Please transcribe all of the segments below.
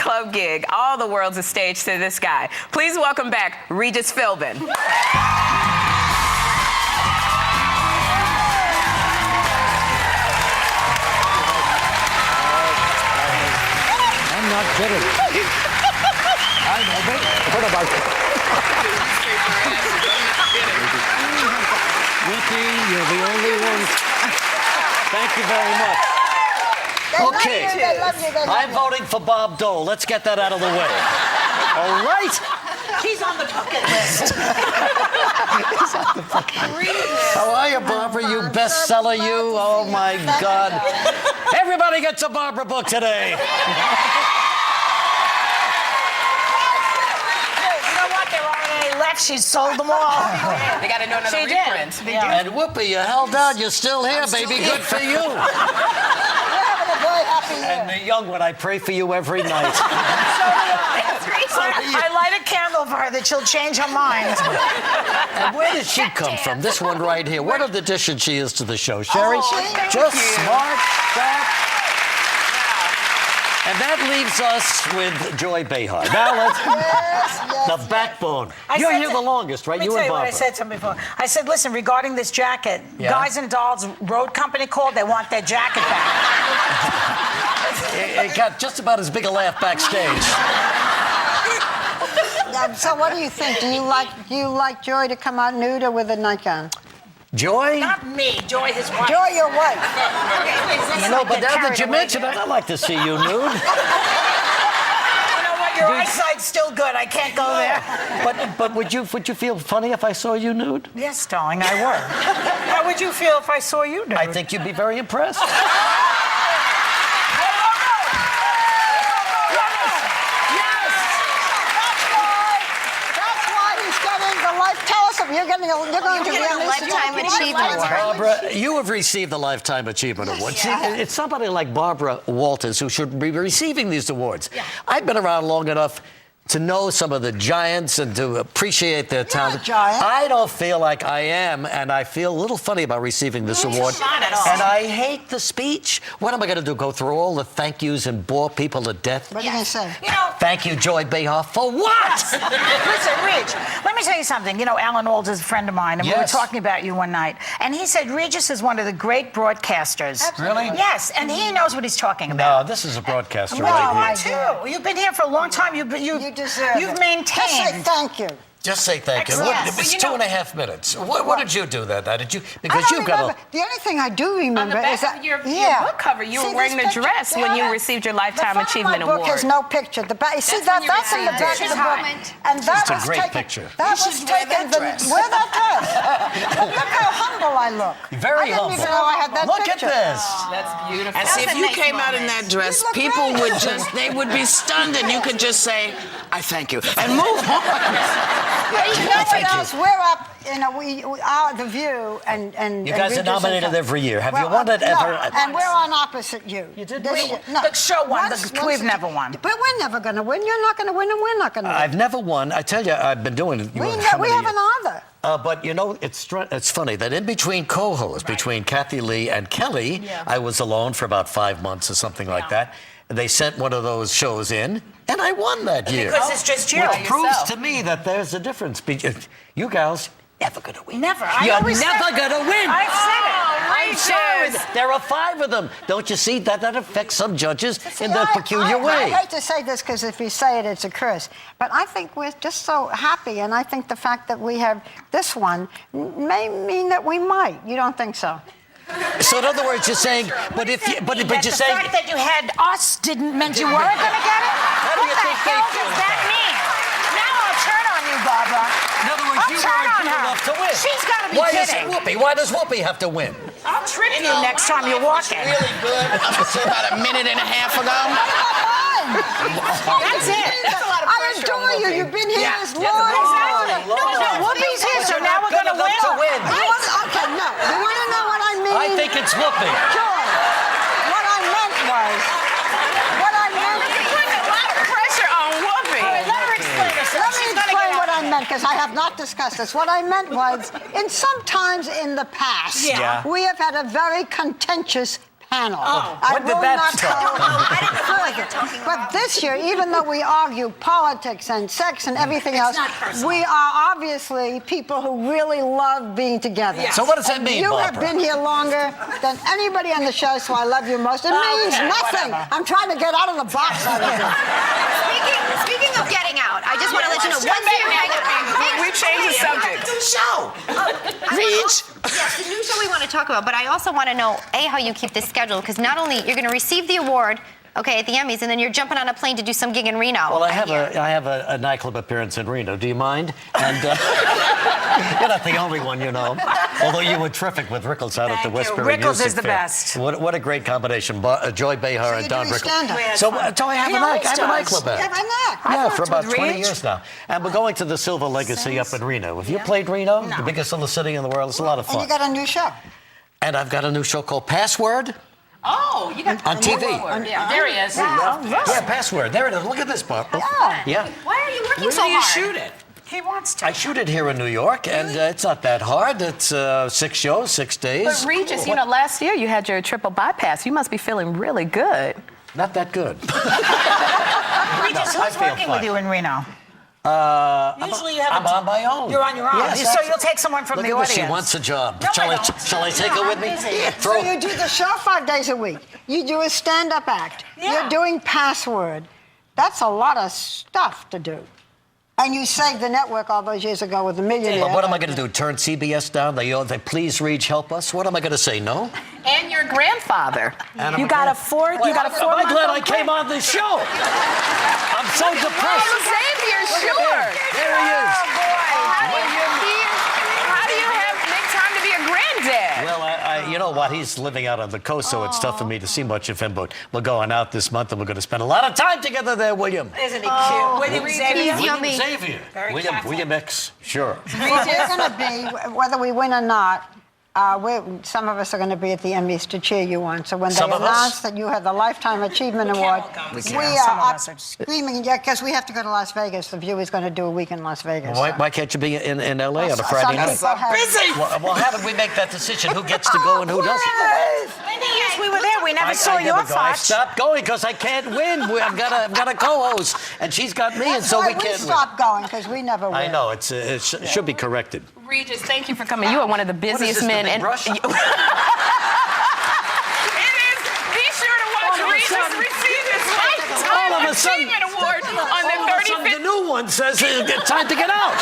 club gig. All the world's a stage to this guy. Please welcome back Regis Philbin. I'm not kidding. I know, but what about Whoopi, you're the only one. Thank you very much. Okay, I'm voting for Bob Dole. Let's get that out of the way. All right. He's on the bucket list. How are you, Barbara? You bestseller, you? Oh, my God. Everybody gets a Barbara book today. She sold them all. They got to know another reprint. And Whoopi, you held out. You're still here, baby. Good for you. We're having a very happy year. And the young one, I pray for you every night. I light a candle for her that she'll change her mind. And where did she come from? This one right here. What an addition she is to the show. Sherry, just smart, sharp. And that leaves us with Joy Behar. Now let's... The backbone. You're here the longest, right? Let me tell you what I said to him before. I said, listen, regarding this jacket, Guys and Dolls Road Company called. They want their jacket back. It got just about as big a laugh backstage. So what do you think? Do you like Joy to come out nude or with a nightgown? Joy? Not me. Joy, his wife. Joy, your wife. No, but now that you mention it, I'd like to see you nude. Your eyesight's still good. I can't go there. But would you feel funny if I saw you nude? Yes, darling, I would. How would you feel if I saw you nude? I think you'd be very impressed. You're going to be a Lifetime Achievement Award. Barbara, you have received the Lifetime Achievement Award. Yeah. See, it's somebody like Barbara Walters who should be receiving these awards. Yeah. I've been around long enough to know some of the giants and to appreciate their talent. Giant. I don't feel like I am, and I feel a little funny about receiving this award. Not at all. And I hate the speech. What am I going to do? Go through all the thank yous and bore people to death? What are you going to say? You know, thank you, Joy Behar, for what? Listen, Rich, let me tell you something. You know, Alan Alda is a friend of mine, and we were talking about you one night. And he said Regis is one of the great broadcasters. Absolutely. Really? Yes, and he knows what he's talking about. No, this is a broadcaster Well, right I here. do. You've been here for a long time. You deserve You've it. maintained. Just say thank you. Just say thank you. Excellent. It was Well, 2.5 minutes. What did you do that night? Did you? Because I don't you've got remember. The only thing I do remember On the back is that of your book cover, you were wearing the dress when you received your Lifetime Achievement Award. The front of my book has no picture. The back, see that's in the back of the book. And that It's a was great taken, picture. That was taken. Wear that dress. Look how humble I look. Very humble. I didn't even know I had that Look picture. at this. That's beautiful. And see, if you came out in that dress, You look people great. they would be stunned, and you could just say, I thank you, and move on. You know what else? We're up, you know, we are The View and You guys are Regis nominated and every year. Have you won it ever? And we're on opposite you. You did This win? year- No. The show won. Once- We've never won. But we're never going to win. You're not going to win, and we're not going to win. I've never won. I tell you, I've been doing it. We haven't either. But you know, it's funny that in between co-hosts, between Kathy Lee and Kelly, I was alone for about 5 months or something like that. They sent one of those shows in, and I won that year. Because it's just you. Which proves to me that there's a difference. You gals, never gonna win. Never. You're never gonna win. I've said it. I'm sorry. There are 5 of them. Don't you see that affects some judges in their peculiar way? I hate to say this because if you say it, it's a curse. But I think we're just so happy, and I think the fact that we have this one may mean that we might. You don't think so? So in other words, you're saying, but you're saying. The fact that you had us didn't mean you weren't going to get it? How do you think they What the feel hell does that mean? Now I'll turn on you, Barbara. In other words, you weren't good enough to win. She's got to be Why is kidding. it Whoopi? Why does Whoopi have to win? I'll trip you next time you're walking. Really good up until about a minute and a half ago. That's it. I adore you. You've been here as long as Exactly. No, Whoopi's here, so now we're going to win. Okay, no. You want to know what I mean? I think it's Whoopi. Sure. What I meant was... Putting a lot of pressure on Whoopi. Let her explain herself. Let me explain what I meant, because I have not discussed this. What I meant was, sometimes in the past, we have had a very contentious panel. When did that start? I didn't know what you're talking about. But this year, even though we argue politics and sex and everything else, not personal. we are obviously people who really love being together. So what does that mean, You have Barbara? been here longer than anybody on the show, so I love you most. It means nothing. whatever. I'm trying to get out of the box out of here. Speaking of getting out, I just want to let you know. Once you hang out, We changed the subject. Show. Yes, the new show we want to talk about, but I also want to know, A, how you keep this schedule, because not only you're going to receive the award, okay, at the Emmys, and then you're jumping on a plane to do some gig in Reno. Well, I have a nightclub appearance in Reno. Do you mind? And you're not the only one, you know. Although you were terrific with Rickles out at the Westbury Rickles Music is the Fair. best. What a great combination. Joy Behar and you're Don doing Rickles. stand-up. So I have a nightclub You act. have an act. Yeah, for about with 20 Reg. years now. And we're going to the Silver Legacy up in Reno. Have you played Reno? The biggest little city in the world. It's a lot of And fun. you got a new show. And I've got a new show called Password Oh, you got on TV. Yeah, there he is. Yeah, Password. There it is. Look at this, Barbara. Yeah. Why are you working Where so do you hard? shoot it? He wants to. I shoot it here in New York, and it's not that hard. It's 6 shows, 6 days. But Regis, you know, last year you had your triple bypass. You must be feeling really good. Not that good. Regis, I who's feel working fine. with you in Reno? Usually you have I'm on my own. You're on your own. Yes, So you'll take someone from Look the at this. audience. She wants a job. No, shall I I, don't. shall I take her with me? So you do the show 5 days a week. You do a stand-up act. Yeah. You're doing Password. That's a lot of stuff to do. And you saved the network all those years ago with the millionaire. But what am I going to do? Turn CBS down? They please, Reg, help us. What am I going to say? No? And your grandfather. And You I'm got a glad- four. You got a Am I glad I 4-month-old came on this show? I'm so depressed. Oh, Xavier, sure. There he is. How do you make time to be a granddad? Well, you know what? He's living out on the coast, so it's tough for me to see much of him. But we're going out this month, and we're going to spend a lot of time together there, William. Isn't he cute? With Xavier? He's yummy. Xavier. William X. Sure. Well, we're going to be, whether we win or not, some of us are going to be at the Emmys to cheer you on. So when they Some of us? announce that you have the Lifetime Achievement Award, we Some of are us up are- screaming, yeah, because we have to go to Las Vegas. The View is going to do a week in Las Vegas. Why can't you be in L.A. on a Some Friday night? people have- Well, how did we make that decision? Who gets to go and who doesn't? Yes, we were there. We never saw I your never go. I fotch. stopped going because I can't win. I've got a co-host, and she's got me, and That's so why we can't win. stopped going, because we never win. I know it should be corrected. Regis, thank you for coming. You are one of the busiest men. The big brush? It is. Be sure to watch Regis receive his All of Lifetime a sudden- Achievement Award on the All of a sudden, 35th. the new one says it's time to get out.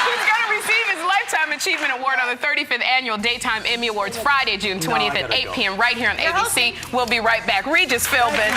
He's going to receive his Lifetime Achievement Award on the 35th Annual Daytime Emmy Awards Friday, June 20th at 8 p.m. right here on ABC. We'll be right back. Regis Philbin.